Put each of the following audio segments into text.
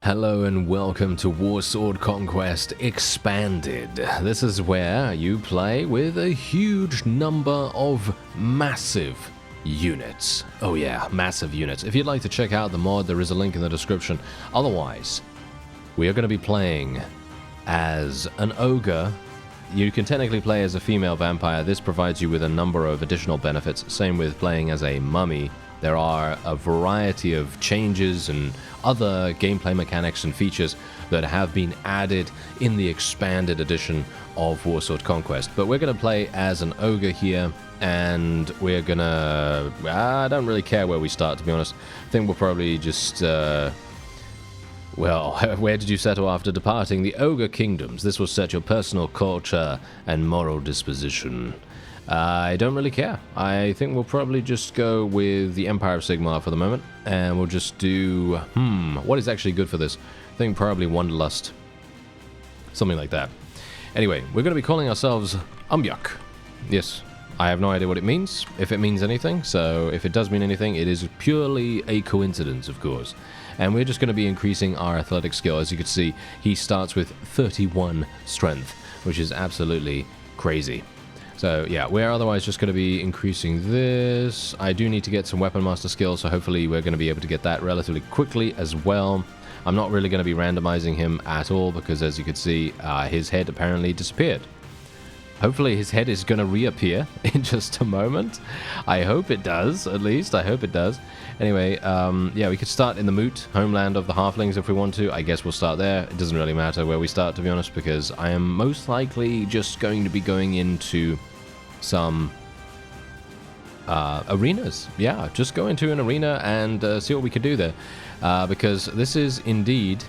Hello and welcome to Warsword Conquest Expanded. This is where you play with a huge number of massive units. Oh yeah, massive units. If you'd like to check out the mod, there is a link in the description. Otherwise, we are going to be playing as an ogre. You can technically play as a female vampire. This provides you with a number of additional benefits. Same with playing as a mummy. There are a variety of changes and other gameplay mechanics and features that have been added in the expanded edition of Warsword Conquest. But we're going to play as an ogre here, and we're going to... I don't really care where we start, to be honest. I think we'll probably just... well, where did you settle after departing the Ogre Kingdoms? This will set your personal culture and moral disposition. I don't really care. I think we'll probably just go with the Empire of Sigmar for the moment, and we'll just do... what is actually good for this? I think probably Wanderlust. Something like that. Anyway, we're going to be calling ourselves Umbyuk. Yes, I have no idea what it means, if it means anything, so if it does mean anything, it is purely a coincidence, of course. And we're just going to be increasing our athletic skill. As you can see, he starts with 31 strength, which is absolutely crazy. So yeah, we're otherwise just going to be increasing this. I do need to get some Weapon Master skills, so hopefully we're going to be able to get that relatively quickly as well. I'm not really going to be randomizing him at all, because as you can see, his head apparently disappeared. Hopefully his head is going to reappear in just a moment. I hope it does, at least. I hope it does. Anyway, yeah, we could start in the Moot, homeland of the Halflings, if we want to. I guess we'll start there. It doesn't really matter where we start, to be honest, because I am most likely just going to be going into some arenas. Yeah, just go into an arena and see what we can do there. Because this is indeed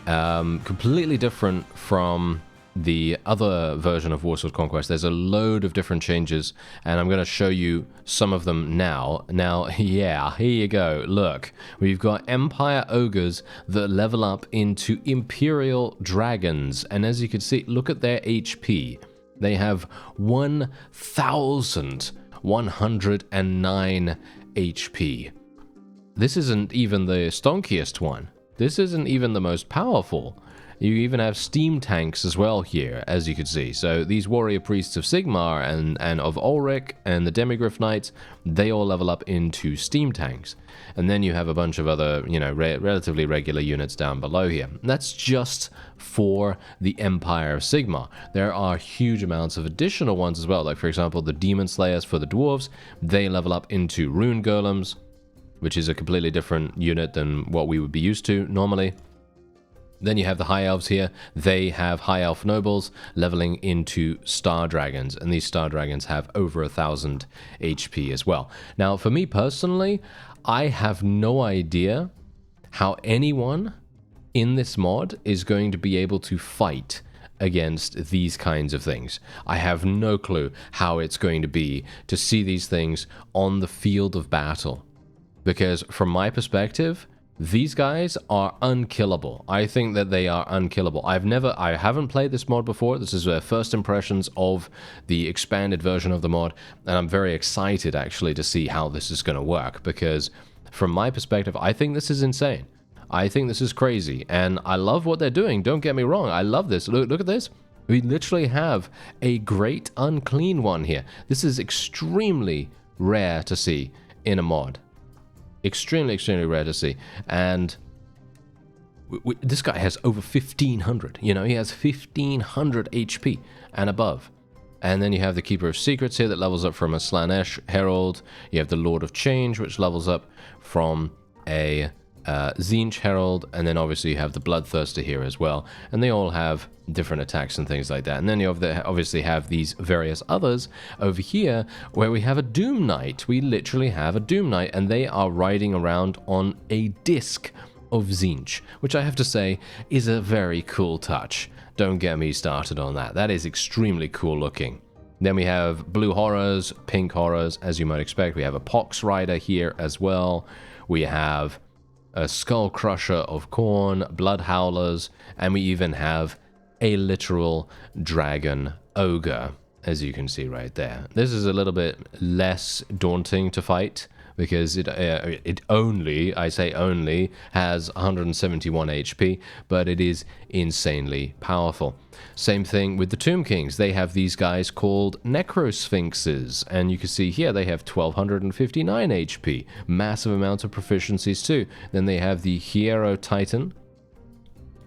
completely different from the other version of Warsword Conquest. There's a load of different changes, and I'm going to show you some of them now. Now, yeah, here you go. Look, we've got Empire Ogres that level up into Imperial Dragons, and as you can see, look at their HP. They have 1,109 HP. This isn't even the stonkiest one. This isn't even the most powerful. You even have steam tanks as well here, as you can see. So these warrior priests of Sigmar and of Ulrich and the Demigryph Knights, they all level up into steam tanks. And then you have a bunch of other, you know, relatively regular units down below here. And that's just for the Empire of Sigmar. There are huge amounts of additional ones as well. Like, for example, the Demon Slayers for the Dwarves, they level up into Rune Golems, which is a completely different unit than what we would be used to normally. Then you have the High Elves here. They have High Elf Nobles leveling into Star Dragons, and these Star Dragons have over 1,000 HP as well. Now, for me personally, I have no idea how anyone in this mod is going to be able to fight against these kinds of things. I have no clue how it's going to be to see these things on the field of battle. Because from my perspective, these guys are unkillable. I think that they are unkillable. I haven't played this mod before. This is first impressions of the expanded version of the mod, and I'm very excited actually to see how this is going to work, because from my perspective, I think this is insane. I think this is crazy, and I love what they're doing. Don't get me wrong. I love this. Look at this. We literally have a great unclean one here. This is extremely rare to see in a mod. Extremely, extremely rare to see. And this guy has over 1,500. You know, he has 1,500 HP and above. And then you have the Keeper of Secrets here that levels up from a Slanesh Herald. You have the Lord of Change, which levels up from a Tzeentch Herald. And then obviously you have the Bloodthirster here as well. And they all have different attacks and things like that. And then you obviously have these various others over here where we have a Doom Knight. We literally have a Doom Knight, and they are riding around on a disc of Tzeentch, which I have to say is a very cool touch. Don't get me started on that. That is extremely cool looking. Then we have blue horrors, pink horrors, as you might expect. We have a Pox Rider here as well. We have a Skull Crusher of Khorne, Blood Howlers, and we even have a literal dragon ogre, as you can see right there. This is a little bit less daunting to fight, because it only, I say only, has 171 HP, but it is insanely powerful. Same thing with the Tomb Kings. They have these guys called Necrosphinxes, and you can see here they have 1259 HP. Massive amounts of proficiencies too. Then they have the Hiero Titan.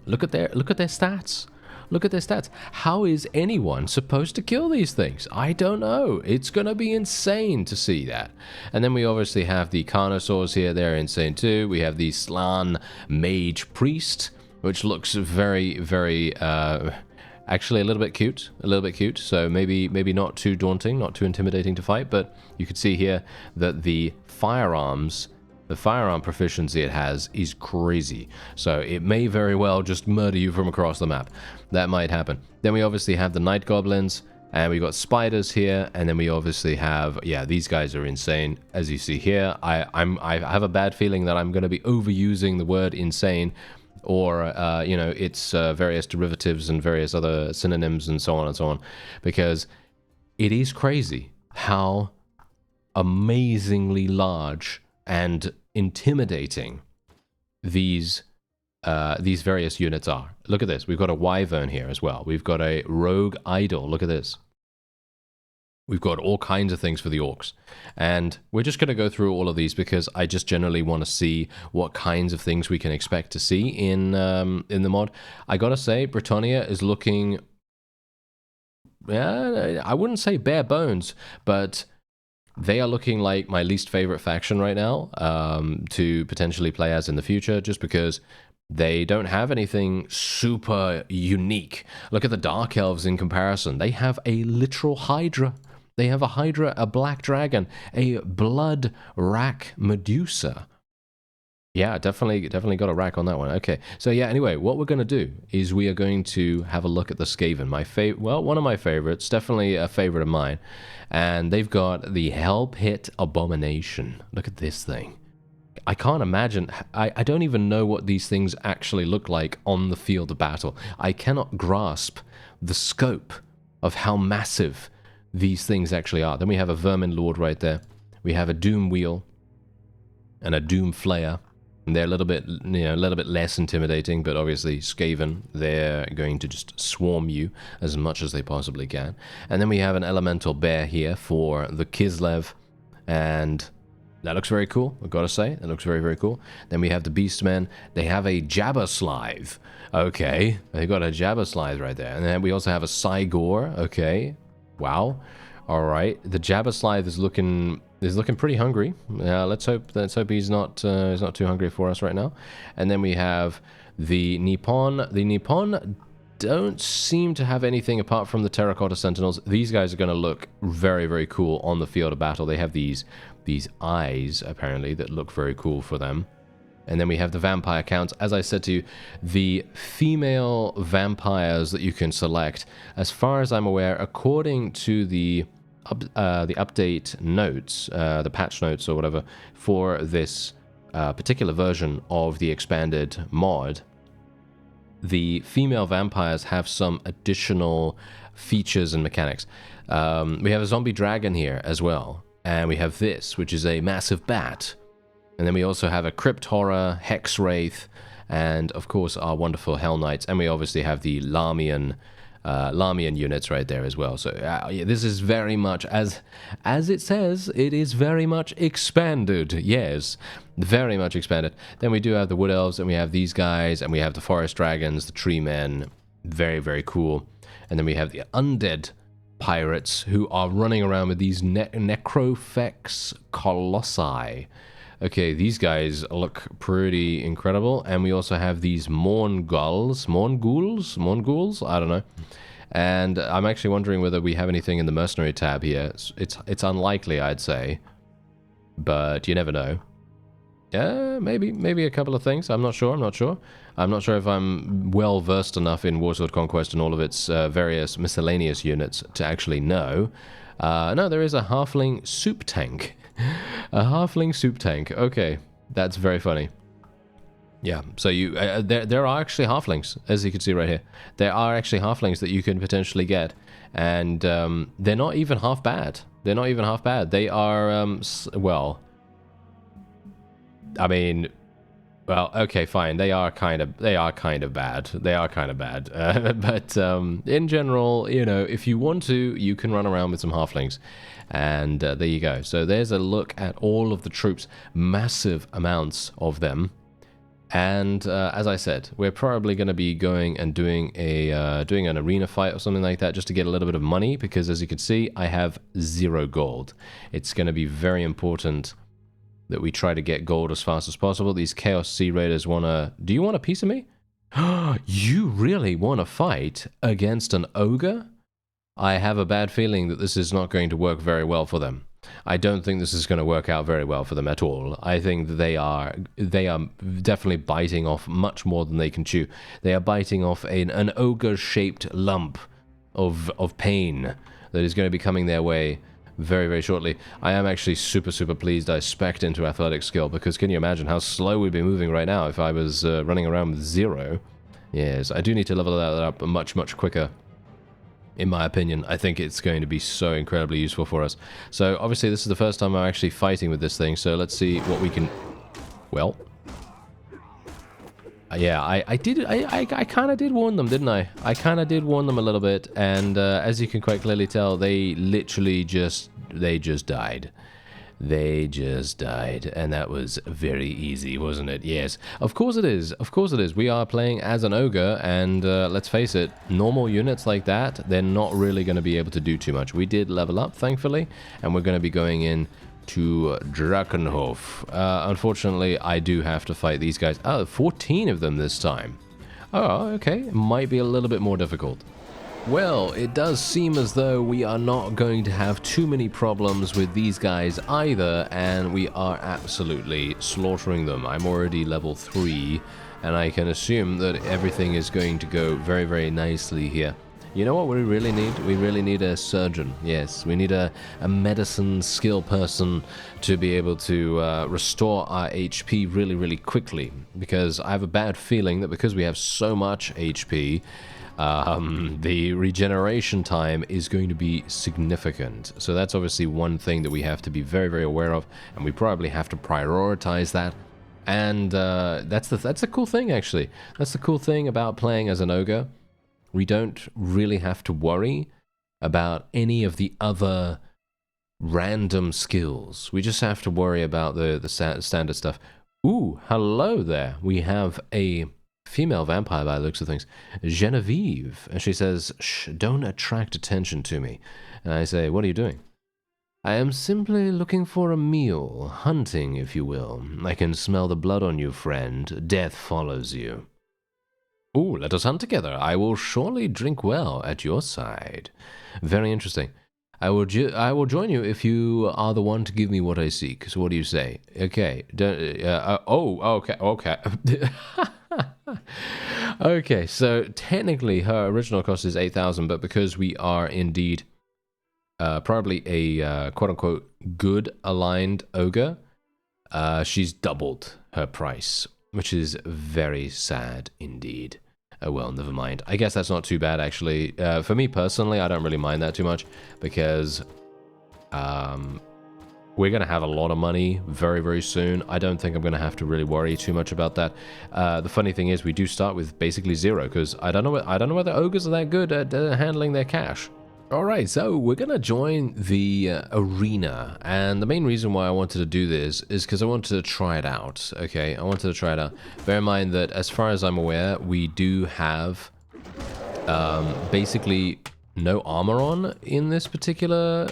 Look at their stats. Look at their stats. How is anyone supposed to kill these things? I don't know. It's going to be insane to see that. And then we obviously have the Carnosaurs here. They're insane too. We have the Slan Mage Priest, which looks very, very, actually a little bit cute. A little bit cute. So maybe not too daunting, not too intimidating to fight. But you can see here that the firearm proficiency it has is crazy. So it may very well just murder you from across the map. That might happen. Then we obviously have the Night Goblins, and we got spiders here, and then we obviously have, yeah, these guys are insane. As you see here, I have a bad feeling that I'm going to be overusing the word insane, or, you know, its various derivatives and various other synonyms and so on, because it is crazy how amazingly large and intimidating these various units are. Look at this. We've got a Wyvern here as well. We've got a Rogue Idol. Look at this. We've got all kinds of things for the orcs. And we're just going to go through all of these because I just generally want to see what kinds of things we can expect to see in the mod. I gotta say, Britannia is looking... yeah, I wouldn't say bare bones, but... they are looking like my least favorite faction right now to potentially play as in the future, just because they don't have anything super unique. Look at the Dark Elves in comparison. They have a literal Hydra. They have a Hydra, a Black Dragon, a Blood Rack Medusa. Yeah, definitely got a rack on that one. Okay, so yeah, anyway, what we're going to do is we are going to have a look at the Skaven. One of my favorites, definitely a favorite of mine. And they've got the Hell Pit Abomination. Look at this thing. I can't imagine, I don't even know what these things actually look like on the field of battle. I cannot grasp the scope of how massive these things actually are. Then we have a Vermin Lord right there. We have a Doom Wheel and a Doom Flayer. And they're a little bit less intimidating, but obviously Skaven, they're going to just swarm you as much as they possibly can. And then we have an Elemental Bear here for the Kislev, and that looks very cool, I've got to say. That looks very, very cool. Then we have the Beastmen. They have a Jabberslythe. Okay, they got a Jabberslythe right there. And then we also have a Cygor. Okay, wow. All right, the Jabberslythe is looking pretty hungry. Let's hope he's not too hungry for us right now. And then we have the Nippon. The Nippon don't seem to have anything apart from the Terracotta Sentinels. These guys are going to look very, very cool on the field of battle. They have these eyes apparently that look very cool for them. And then we have the vampire counts. As I said to you, the female vampires that you can select, as far as I'm aware, according to the update notes, the patch notes or whatever, for this particular version of the expanded mod, the female vampires have some additional features and mechanics. We have a zombie dragon here as well, and we have this, which is a massive bat. And then we also have a Crypt Horror, Hex Wraith, and of course our wonderful Hell Knights, and we obviously have the Larmian units right there as well. So yeah, this is very much, as it says, it is very much expanded. Yes, very much expanded. Then we do have the Wood Elves, and we have these guys, and we have the Forest Dragons, the Tree Men. Very, very cool. And then we have the Undead Pirates, who are running around with these Necrofex Colossi. Okay, these guys look pretty incredible. And we also have these Mournguls, I don't know. And I'm actually wondering whether we have anything in the mercenary tab here. It's unlikely, I'd say, but you never know. Yeah, maybe a couple of things. I'm not sure. I'm not sure if I'm well versed enough in Warsword Conquest and all of its various miscellaneous units to actually know. No, there is a halfling soup tank. A halfling soup tank. Okay, that's very funny. Yeah, so you there are actually halflings, as you can see right here. There are actually halflings that you can potentially get, and they're not even half bad. They are, well, I mean, well, okay, fine. They are kind of bad. They are kind of bad. But in general, you know, if you want to, you can run around with some halflings. And there you go. So there's a look at all of the troops. Massive amounts of them. And as I said, we're probably going to be going and doing an arena fight or something like that just to get a little bit of money, because as you can see, I have 0 gold. It's going to be very important that we try to get gold as fast as possible. These Chaos Sea Raiders want to... Do you want a piece of me? You really want to fight against an ogre? I have a bad feeling that this is not going to work very well for them. I don't think this is going to work out very well for them at all. I think that they are definitely biting off much more than they can chew. They are biting off an ogre-shaped lump of pain that is going to be coming their way very, very shortly. I am actually super, super pleased I spec'd into athletic skill, because can you imagine how slow we'd be moving right now if I was running around with 0? Yes, I do need to level that up much, much quicker. In my opinion, I think it's going to be so incredibly useful for us. So, obviously, this is the first time I'm actually fighting with this thing, so let's see what we can... Well... yeah, I kind of did warn them, didn't I? I kind of did warn them a little bit, and as you can quite clearly tell, they literally just died. They just died, and that was very easy, wasn't it? Yes, of course it is. Of course it is. We are playing as an ogre, and let's face it, normal units like that, they're not really going to be able to do too much. We did level up, thankfully, and we're going to be going in to Drakenhof. Unfortunately, I do have to fight these guys. Oh, 14 of them this time. Oh, okay. It might be a little bit more difficult. Well, it does seem as though we are not going to have too many problems with these guys either, and we are absolutely slaughtering them. I'm already level 3, and I can assume that everything is going to go very, very nicely here. You know what we really need? We really need a surgeon. Yes, we need a medicine skill person to be able to restore our HP really, really quickly, because I have a bad feeling that because we have so much HP, the regeneration time is going to be significant. So that's obviously one thing that we have to be very, very aware of, and we probably have to prioritize that. And that's the cool thing, actually. That's the cool thing about playing as an ogre. We don't really have to worry about any of the other random skills. We just have to worry about the standard stuff. Ooh, hello there. We have a female vampire by the looks of things, Genevieve, and she says, "Shh, don't attract attention to me." And I say, "What are you doing?" "I am simply looking for a meal, hunting, if you will. I can smell the blood on you, friend. Death follows you." "Ooh, let us hunt together. I will surely drink well at your side." Very interesting. I will join you if you are the one to give me what I seek. So what do you say? Okay. Okay. Okay, so technically her original cost is 8,000, but because we are indeed probably a quote-unquote good aligned ogre, she's doubled her price, which is very sad indeed. Oh well, never mind. I guess that's not too bad, actually. For me personally, I don't really mind that too much, because we're going to have a lot of money very, very soon. I don't think I'm going to have to really worry too much about that. The funny thing is, we do start with basically 0, because I don't know whether ogres are that good at handling their cash. Alright, so we're going to join the arena, and the main reason why I wanted to do this is because I wanted to try it out, okay? I wanted to try it out. Bear in mind that, as far as I'm aware, we do have basically no armor on in this particular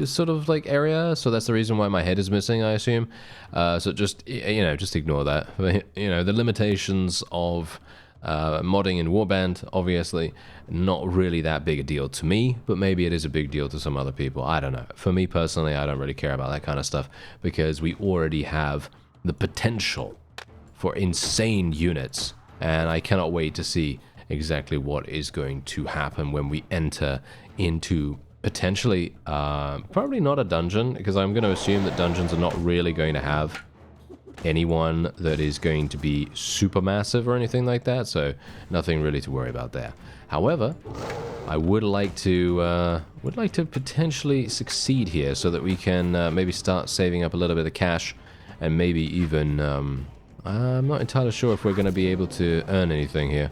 sort of like area, so that's the reason why my head is missing, I assume. So just, you know, just ignore that. You know, the limitations of modding in Warband, obviously, not really that big a deal to me, but maybe it is a big deal to some other people. I don't know. For me personally, I don't really care about that kind of stuff, because we already have the potential for insane units, and I cannot wait to see exactly what is going to happen when we enter into potentially, probably not a dungeon, because I'm going to assume that dungeons are not really going to have anyone that is going to be super massive or anything like that, so nothing really to worry about there. However, I would like to potentially succeed here, so that we can maybe start saving up a little bit of cash and maybe even, I'm not entirely sure if we're going to be able to earn anything here.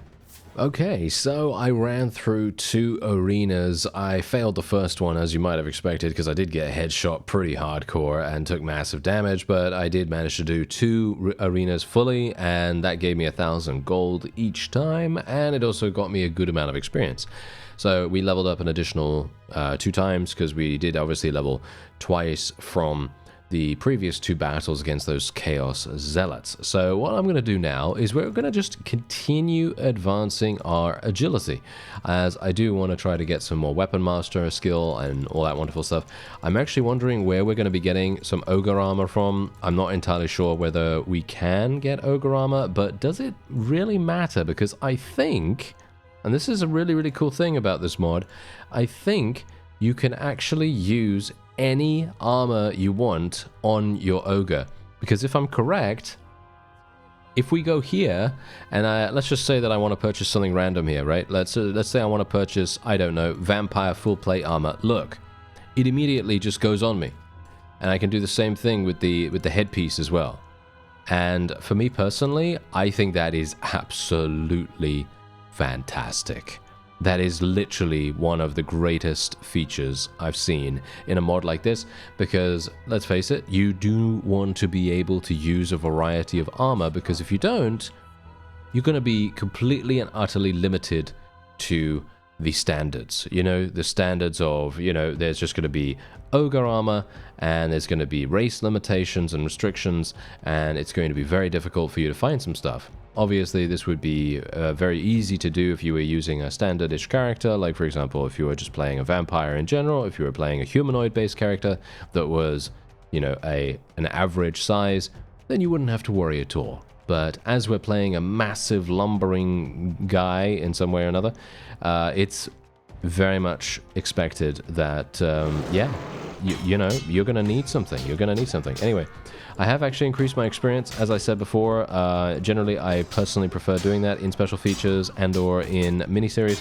Okay, so I ran through 2 arenas. I failed the first one, as you might have expected, because I did get headshot pretty hardcore and took massive damage, but I did manage to do 2 arenas fully, and that gave me 1,000 gold each time, and it also got me a good amount of experience. So we leveled up an additional 2 times, because we did obviously level twice from the previous 2 battles against those Chaos Zealots. So what I'm going to do now is we're going to just continue advancing our agility, as I do want to try to get some more Weapon Master skill and all that wonderful stuff. I'm actually wondering where we're going to be getting some Ogre armor from. I'm not entirely sure whether we can get Ogre armor, but does it really matter? Because I think, and this is a really, really cool thing about this mod, I think you can actually use any armor you want on your ogre, because if I'm correct, if we go here and let's just say that I want to purchase something random here, right? Let's say I want to purchase, I don't know, vampire full plate armor. Look, it immediately just goes on me, and I can do the same thing with the headpiece as well. And for me personally, I think that is absolutely fantastic. That is literally one of the greatest features I've seen in a mod like this, because, let's face it, you do want to be able to use a variety of armor, because if you don't, you're going to be completely and utterly limited to the standards. You know, the standards of, you know, there's just going to be ogre armor, and there's going to be race limitations and restrictions, and it's going to be very difficult for you to find some stuff. Obviously, this would be very easy to do if you were using a standard-ish character, like, for example, if you were just playing a vampire in general, if you were playing a humanoid-based character that was, you know, an average size, then you wouldn't have to worry at all. But as we're playing a massive lumbering guy in some way or another, it's very much expected that, yeah, you know, you're going to need something. You're going to need something. Anyway, I have actually increased my experience, as I said before. Generally, I personally prefer doing that in special features and or in miniseries,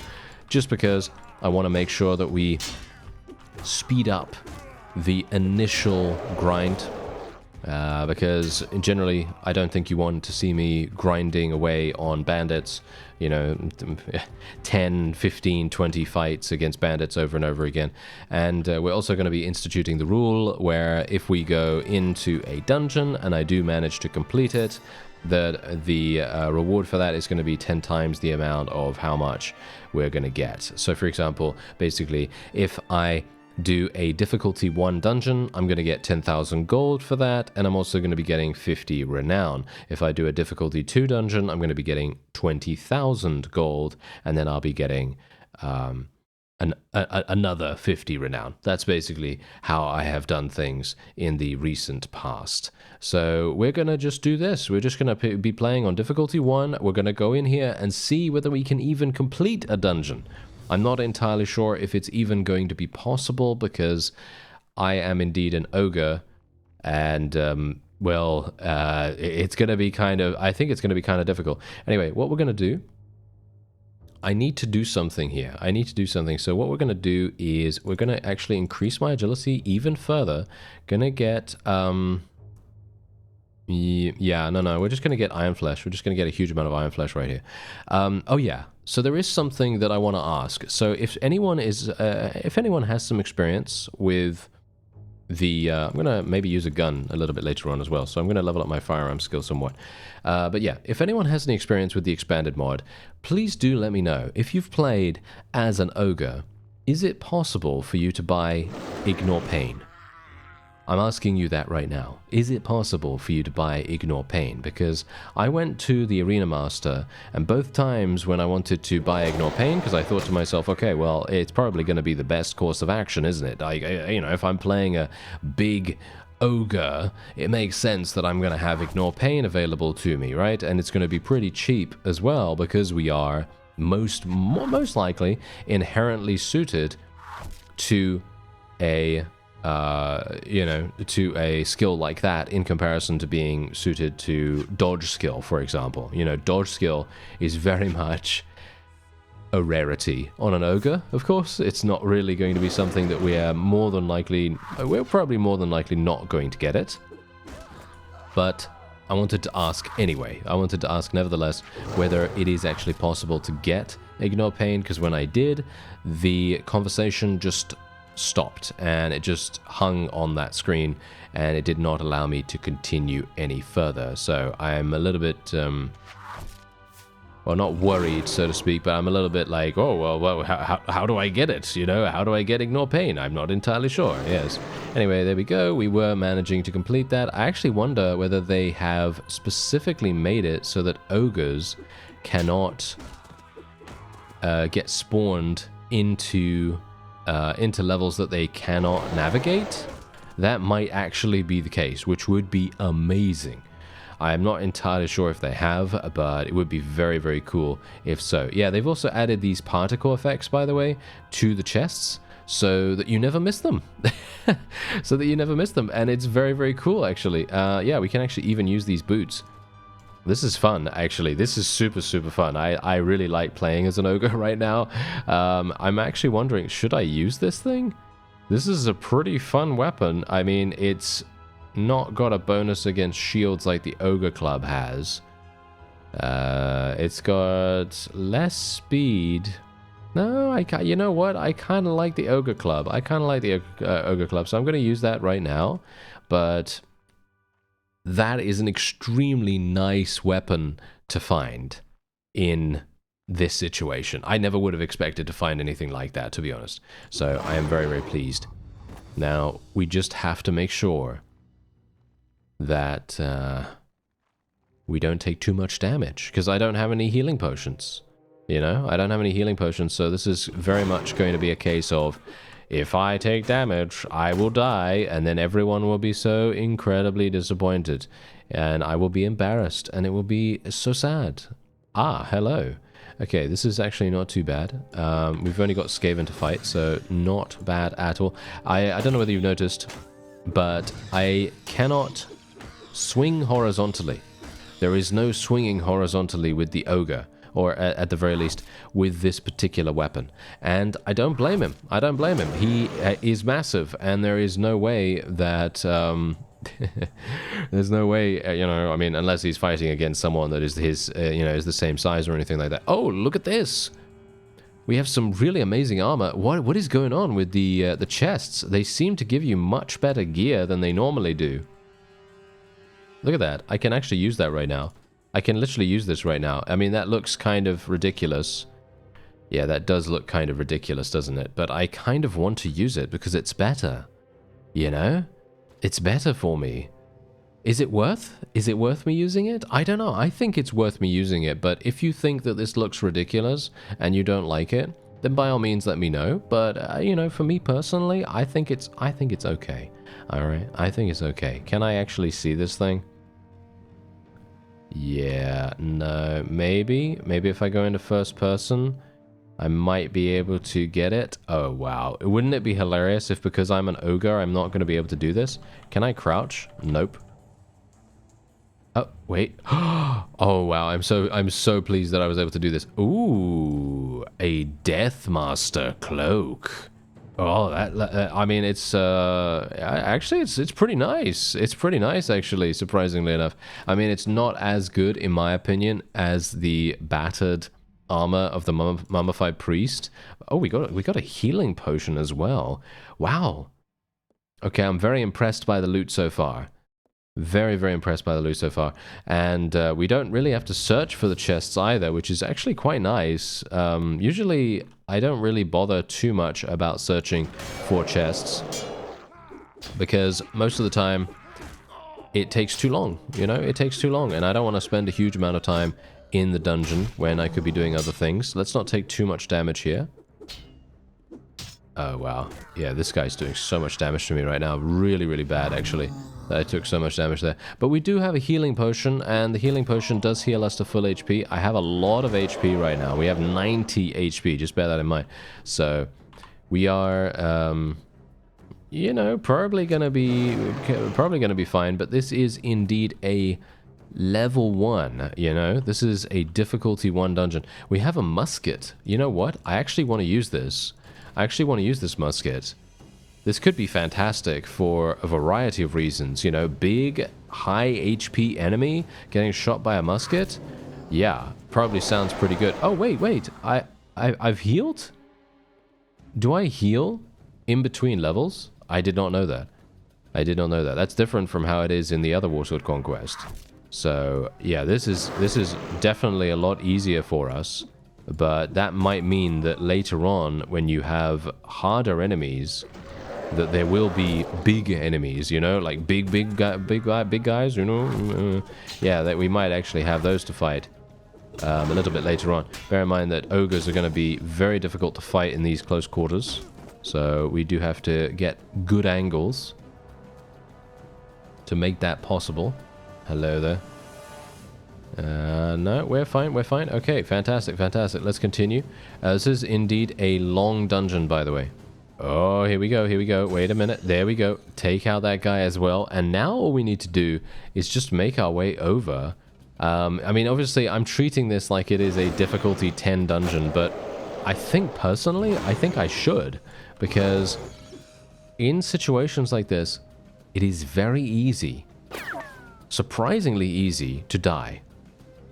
just because I want to make sure that we speed up the initial grind. Because generally, I don't think you want to see me grinding away on bandits, you know, 10, 15, 20 fights against bandits over and over again. And we're also going to be instituting the rule where if we go into a dungeon and I do manage to complete it, that the reward for that is going to be 10 times the amount of how much we're going to get. So, for example, basically, if I do a difficulty 1 dungeon, I'm going to get 10,000 gold for that, and I'm also going to be getting 50 renown. If I do a difficulty 2 dungeon, I'm going to be getting 20,000 gold, and then I'll be getting another 50 renown. That's basically how I have done things in the recent past. So we're going to just do this. We're just going to be playing on difficulty 1. We're going to go in here and see whether we can even complete a dungeon. I'm not entirely sure if it's even going to be possible, because I am indeed an ogre, and, well, it's going to be kind of, I think it's going to be kind of difficult. Anyway, what we're going to do, I need to do something here. I need to do something. So what we're going to do is we're going to actually increase my agility even further. Going to get, yeah, no, we're just going to get Iron Flesh. We're just going to get a huge amount of Iron Flesh right here. Oh, yeah. So there is something that I want to ask. So if anyone has some experience with the, I'm going to maybe use a gun a little bit later on as well. So I'm going to level up my firearm skill somewhat. But yeah, if anyone has any experience with the expanded mod, please do let me know. If you've played as an ogre, is it possible for you to buy Ignore Pain? I'm asking you that right now. Is it possible for you to buy Ignore Pain? Because I went to the Arena Master, and both times when I wanted to buy Ignore Pain, because I thought to myself, okay, well, it's probably going to be the best course of action, isn't it? You know, if I'm playing a big ogre, it makes sense that I'm going to have Ignore Pain available to me, right? And it's going to be pretty cheap as well, because we are most likely inherently suited to a you know, to a skill like that in comparison to being suited to dodge skill, for example. You know, dodge skill is very much a rarity on an ogre, of course. It's not really going to be something that we're probably more than likely not going to get it. But I wanted to ask anyway. I wanted to ask nevertheless whether it is actually possible to get Ignore Pain, because when I did, the conversation just stopped and it just hung on that screen and it did not allow me to continue any further. So I'm a little bit, well, not worried, so to speak, but I'm a little bit like, oh, well how do I get it? You know, how do I get Ignore Pain? I'm not entirely sure, yes. Anyway, there we go. We were managing to complete that. I actually wonder whether they have specifically made it so that ogres cannot get spawned into levels that they cannot navigate. That might actually be the case, which would be amazing. I am not entirely sure if they have, but it would be very, very cool if so. Yeah, they've also added these particle effects, by the way, to the chests so that you never miss them. So that you never miss them, and it's very, very cool, actually. Yeah, we can actually even use these boots. This is fun, actually. This is super, super fun. I really like playing as an ogre right now. I'm actually wondering, should I use this thing? This is a pretty fun weapon. I mean, it's not got a bonus against shields like the Ogre Club has. It's got less speed. No, you know what? I kind of like the Ogre Club. I kind of like the Ogre Club, so I'm going to use that right now. But that is an extremely nice weapon to find in this situation. I never would have expected to find anything like that, to be honest. So I am very, very pleased. Now, we just have to make sure that we don't take too much damage, because I don't have any healing potions. You know, I don't have any healing potions, so this is very much going to be a case of, if I take damage, I will die, and then everyone will be so incredibly disappointed, and I will be embarrassed, and it will be so sad. Ah, hello. Okay, this is actually not too bad. We've only got Skaven to fight, so not bad at all. I don't know whether you've noticed, but I cannot swing horizontally. There is no swinging horizontally with the ogre, or at the very least with this particular weapon, and I don't blame him. I don't blame him. He is massive, and there is no way that there's no way, you know, I mean, unless he's fighting against someone that is his, you know, is the same size or anything like that. Oh, look at this. We have some really amazing armor. What is going on with the chests? They seem to give you much better gear than they normally do. Look at that. I can actually use that right now. I can literally use this right now. I mean, that looks kind of ridiculous. Yeah, that does look kind of ridiculous, doesn't it? But I kind of want to use it because it's better. You know? It's better for me. Is it worth me using it? I don't know. I think it's worth me using it, but if you think that this looks ridiculous and you don't like it, then by all means let me know. But you know, for me personally, I think it's okay. All right, I think it's okay. Can I actually see this thing? Yeah, no, maybe if I go into first person, I might be able to get it. Oh, wow. Wouldn't it be hilarious if, because I'm an ogre, I'm not going to be able to do this? Can I crouch? Nope. Oh, wait. Oh, wow. I'm so pleased that I was able to do this. Ooh, a Deathmaster cloak. Oh, I mean, it's actually it's pretty nice. It's pretty nice, actually, surprisingly enough. I mean, it's not as good, in my opinion, as the battered armor of the mummified priest. Oh, we got a healing potion as well. Wow. Okay, I'm very impressed by the loot so far. Very, very impressed by the loot so far. And we don't really have to search for the chests either, which is actually quite nice. Usually, I don't really bother too much about searching for chests, because most of the time, it takes too long, you know? It takes too long, and I don't want to spend a huge amount of time in the dungeon when I could be doing other things. Let's not take too much damage here. Oh, wow. Yeah, this guy's doing so much damage to me right now. Really, really bad, actually, that I took so much damage there. But we do have a healing potion, and the healing potion does heal us to full HP. I have a lot of HP right now. We have 90 HP, just bear that in mind. So, we are, you know, probably gonna be fine, but this is indeed a level 1, you know? This is a difficulty 1 dungeon. We have a musket. You know what? I actually want to use this. I actually want to use this musket. This could be fantastic for a variety of reasons, you know, big high HP enemy getting shot by a musket? Yeah, probably sounds pretty good. Oh, wait. I've healed? Do I heal in between levels? I did not know that. I did not know that. That's different from how it is in the other Warsword Conquest. So, yeah, this is definitely a lot easier for us. But that might mean that later on, when you have harder enemies, that there will be big enemies, you know, like big guys, you know. Yeah, that we might actually have those to fight a little bit later on. Bear in mind that ogres are going to be very difficult to fight in these close quarters. So we do have to get good angles to make that possible. Hello there. No, we're fine. Okay, fantastic. Let's continue. This is indeed a long dungeon, by the way. Oh, here we go. Wait a minute. There we go. Take out that guy as well. And now all we need to do is just make our way over. I mean, obviously, I'm treating this like it is a difficulty 10 dungeon, but I think, personally, I should. Because in situations like this, it is very easy, surprisingly easy, to die.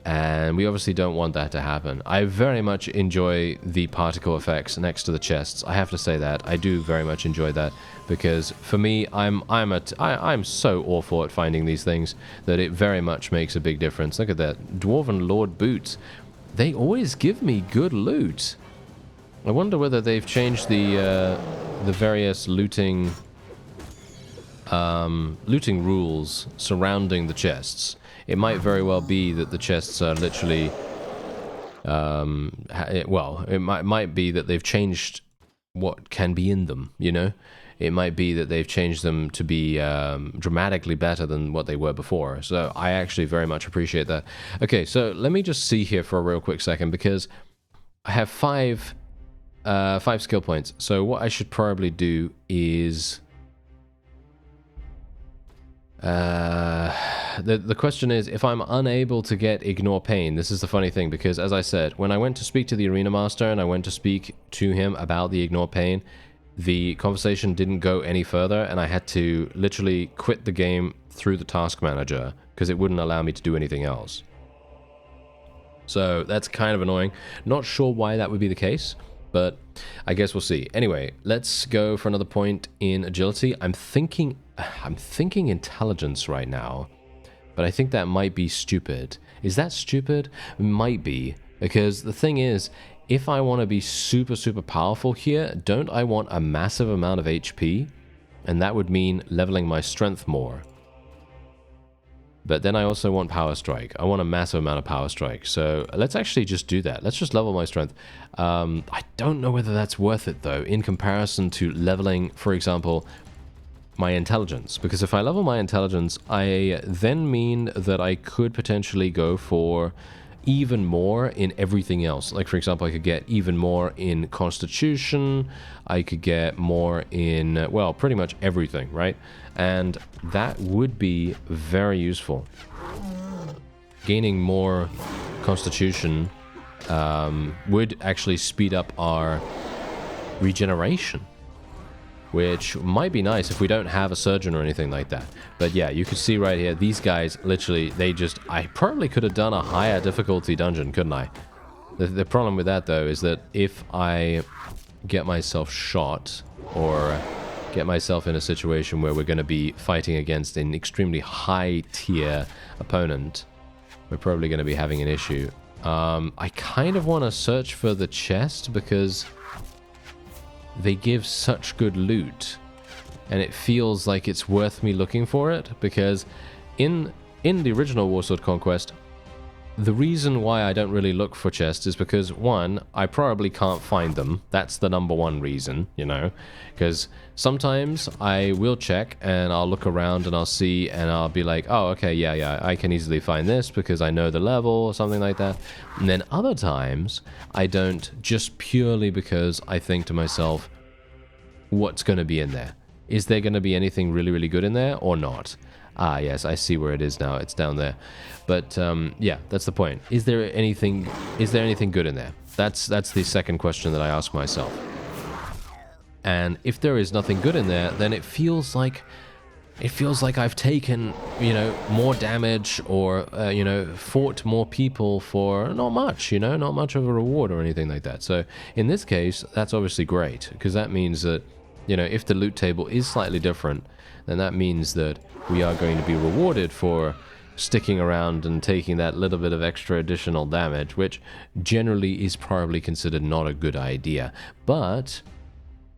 And we obviously don't want that to happen. I very much enjoy the particle effects next to the chests. I have to say that. I do very much enjoy that. Because for me, I'm so awful at finding these things that it very much makes a big difference. Look at that. Dwarven Lord boots. They always give me good loot. I wonder whether they've changed the various looting rules surrounding the chests. It might very well be that the chests are literally, well, it might be that they've changed what can be in them, you know? It might be that they've changed them to be dramatically better than what they were before. So I actually very much appreciate that. Okay, so let me just see here for a real quick second, because I have five skill points. So what I should probably do is... the question is, if I'm unable to get Ignore Pain, this is the funny thing, because as I said, when I went to speak to the Arena Master and I went to speak to him about the Ignore Pain, the conversation didn't go any further, and I had to literally quit the game through the task manager, because it wouldn't allow me to do anything else. So that's kind of annoying. Not sure why that would be the case, but I guess we'll see. Anyway, let's go for another point in agility. I'm thinking intelligence right now, but I think that might be stupid. Is that stupid? It might be, because the thing is, if I want to be super powerful here, don't I want a massive amount of HP? And that would mean leveling my strength more. But then I also want Power Strike. I want a massive amount of Power Strike. So let's actually just do that. Let's just level my strength. I don't know whether that's worth it, though, in comparison to leveling, for example, my intelligence. Because if I level my intelligence, I then mean that I could potentially go for even more in everything else. Like, for example, I could get even more in Constitution. I could get more in, well, pretty much everything, right? And that would be very useful. Gaining more Constitution would actually speed up our regeneration, which might be nice if we don't have a surgeon or anything like that. But yeah, you can see right here, these guys, literally, I probably could have done a higher difficulty dungeon, couldn't I? The problem with that, though, is that if I get myself shot, or get myself in a situation where we're going to be fighting against an extremely high tier opponent, we're probably going to be having an issue. I kind of want to search for the chest, because they give such good loot, and it feels like it's worth me looking for it, because in the original Warsword Conquest, the reason why I don't really look for chests is because, one, I probably can't find them. That's the number one reason, you know, because sometimes I will check and I'll look around and I'll see and I'll be like, oh, okay, yeah, I can easily find this because I know the level or something like that. And then other times I don't, just purely because I think to myself, what's going to be in there? Is there going to be anything really good in there or not? Ah, yes, I see where it is now. It's down there. But yeah, that's the point. Is there anything good in there? That's the second question that I ask myself. And if there is nothing good in there, then it feels like it feels like I've taken, you know, more damage or, you know, fought more people for not much, you know, not much of a reward or anything like that. So in this case, that's obviously great, because that means that, you know, if the loot table is slightly different, then that means that we are going to be rewarded for sticking around and taking that little bit of extra additional damage, which generally is probably considered not a good idea. But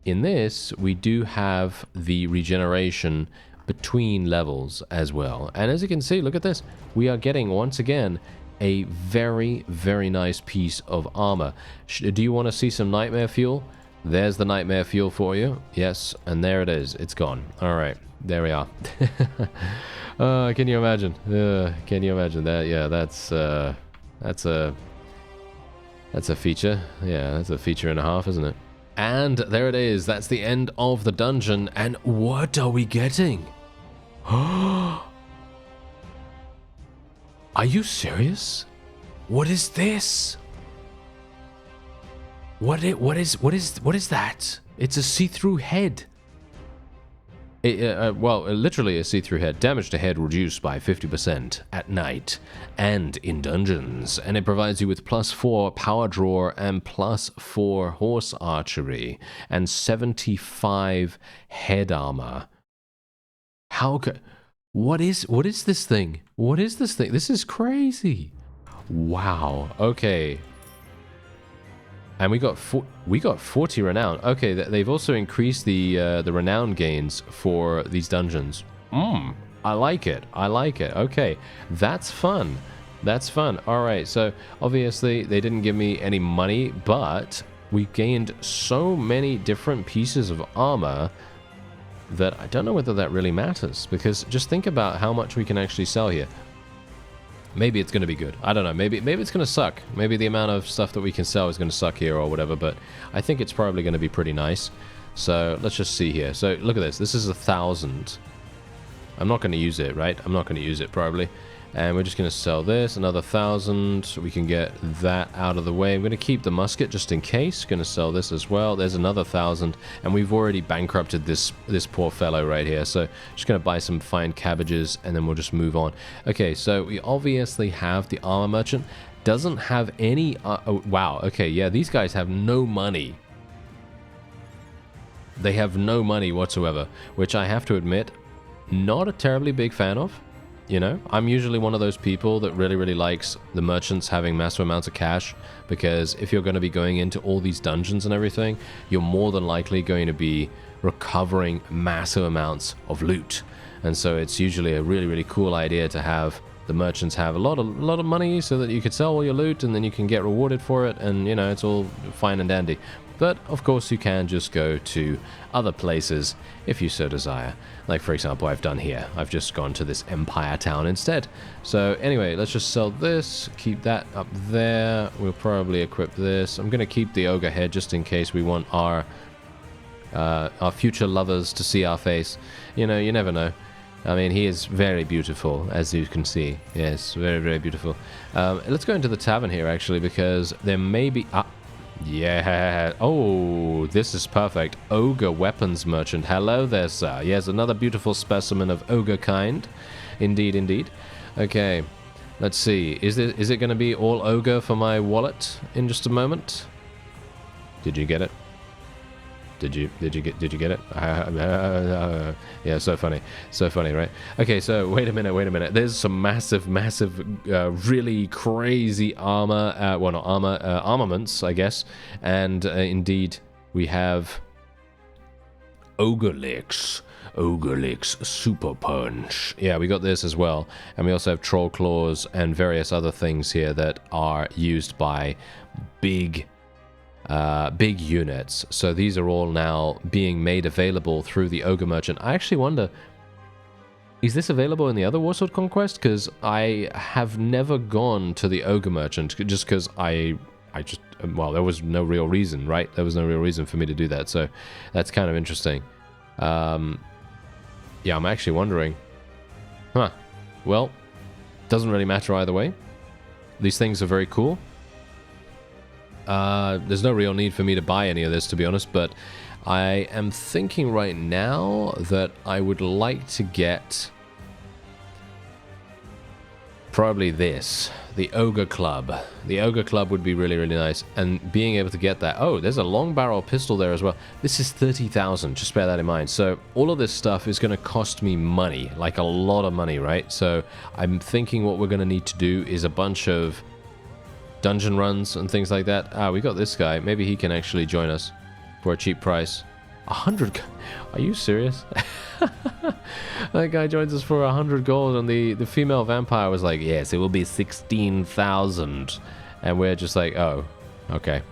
in this, we do have the regeneration between levels as well. And as you can see, look at this. We are getting, once again, a very, very nice piece of armor. Do you want to see some nightmare fuel? There's the nightmare fuel for you. Yes, and there it is. It's gone. All right, there we are. Can you imagine? Can you imagine that? Yeah, that's a feature. Yeah, that's a feature and a half, isn't it? And there it is. That's the end of the dungeon. And what are we getting? Are you serious? What is this? What is that? It's a see-through head. Well, literally a see-through head. Damage to head reduced by 50% at night and in dungeons. And it provides you with +4 power draw and +4 horse archery and 75 head armor. How could... What is this thing? What is this thing? This is crazy. Wow. Okay. And we got 40 renown. Okay, they've also increased the renown gains for these dungeons. I like it. I like it. Okay, that's fun. That's fun. All right, so obviously they didn't give me any money, but we gained so many different pieces of armor that I don't know whether that really matters, because just think about how much we can actually sell here. Maybe it's going to be good. I don't know. Maybe it's going to suck. Maybe the amount of stuff that we can sell is going to suck here or whatever, but I think it's probably going to be pretty nice. So let's just see here. So look at this. This is 1,000. I'm not going to use it, right? I'm not going to use it probably. And we're just going to sell this, another 1,000. We can get that out of the way. I'm going to keep the musket just in case. Going to sell this as well. There's another 1,000. And we've already bankrupted this poor fellow right here. So just going to buy some fine cabbages and then we'll just move on. Okay, so we obviously have the armor merchant. Doesn't have any... oh, wow, okay, yeah, these guys have no money. They have no money whatsoever, which I have to admit, not a terribly big fan of. You know, I'm usually one of those people that really likes the merchants having massive amounts of cash, because if you're going to be going into all these dungeons and everything, you're more than likely going to be recovering massive amounts of loot. And so it's usually a really cool idea to have the merchants have a lot of money so that you could sell all your loot and then you can get rewarded for it, and you know, it's all fine and dandy. But of course you can just go to other places if you so desire. Like for example, I've done here. I've just gone to this Empire town instead. So anyway, let's just sell this, keep that up there. We'll probably equip this. I'm going to keep the ogre head just in case we want our future lovers to see our face. You know, you never know. I mean, he is very beautiful, as you can see. Yes, very beautiful. Let's go into the tavern here, actually, because there may be... yeah. Oh, this is perfect. Ogre weapons merchant. Hello there, sir. Yes, another beautiful specimen of ogre kind. Indeed. Okay, let's see. Is it going to be all ogre for my wallet in just a moment? Did you get it? Did you get it? Yeah, so funny, right? Okay, so wait a minute. There's some massive, really crazy armor. Well, not armor, armaments, I guess. And indeed, we have Ogre Licks Super Punch. Yeah, we got this as well. And we also have Troll Claws and various other things here that are used by big units. So these are all now being made available through the Ogre Merchant. I actually wonder, is this available in the other Warsword Conquest? Because I have never gone to the Ogre Merchant, just because I just, well, there was no real reason, right? There was no real reason for me to do that, so that's kind of interesting. Yeah, I'm actually wondering. Well, doesn't really matter either way. These things are very cool. There's no real need for me to buy any of this, to be honest, but I am thinking right now that I would like to get probably this, the Ogre Club. The Ogre Club would be really, really nice. And being able to get that... Oh, there's a long barrel pistol there as well. This is 30,000, just bear that in mind. So all of this stuff is going to cost me money, like a lot of money, right? So I'm thinking what we're going to need to do is a bunch of dungeon runs and things like that. Ah, we got this guy. Maybe he can actually join us for a cheap price. 100... Are you serious? That guy joins us for 100 gold, and the female vampire was like, yes, it will be 16,000. And we're just like, oh, okay.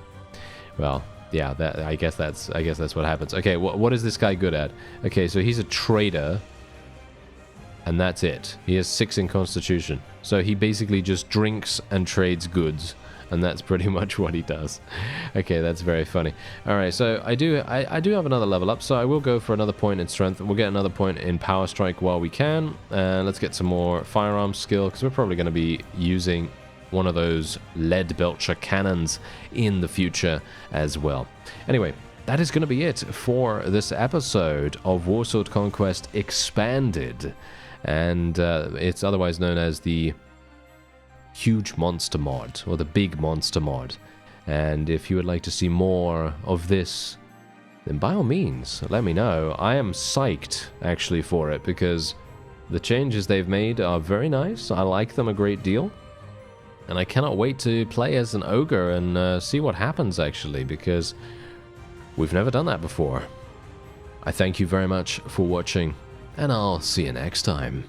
Well, yeah, I guess that's what happens. Okay, what is this guy good at? Okay, so he's a trader, and that's it. He has 6 in constitution. So he basically just drinks and trades goods. And that's pretty much what he does. Okay, that's very funny. Alright, so I do have another level up, so I will go for another point in strength. We'll get another point in power strike while we can. And let's get some more firearm skill, because we're probably going to be using one of those lead belcher cannons in the future as well. Anyway, that is going to be it for this episode of Warsword Conquest Expanded. And it's otherwise known as the huge monster mod, or the big monster mod. And if you would like to see more of this, then by all means let me know. I am psyched actually for it, because the changes they've made are very nice. I like them a great deal, and I cannot wait to play as an ogre and see what happens actually, because we've never done that before. I thank you very much for watching, and I'll see you next time.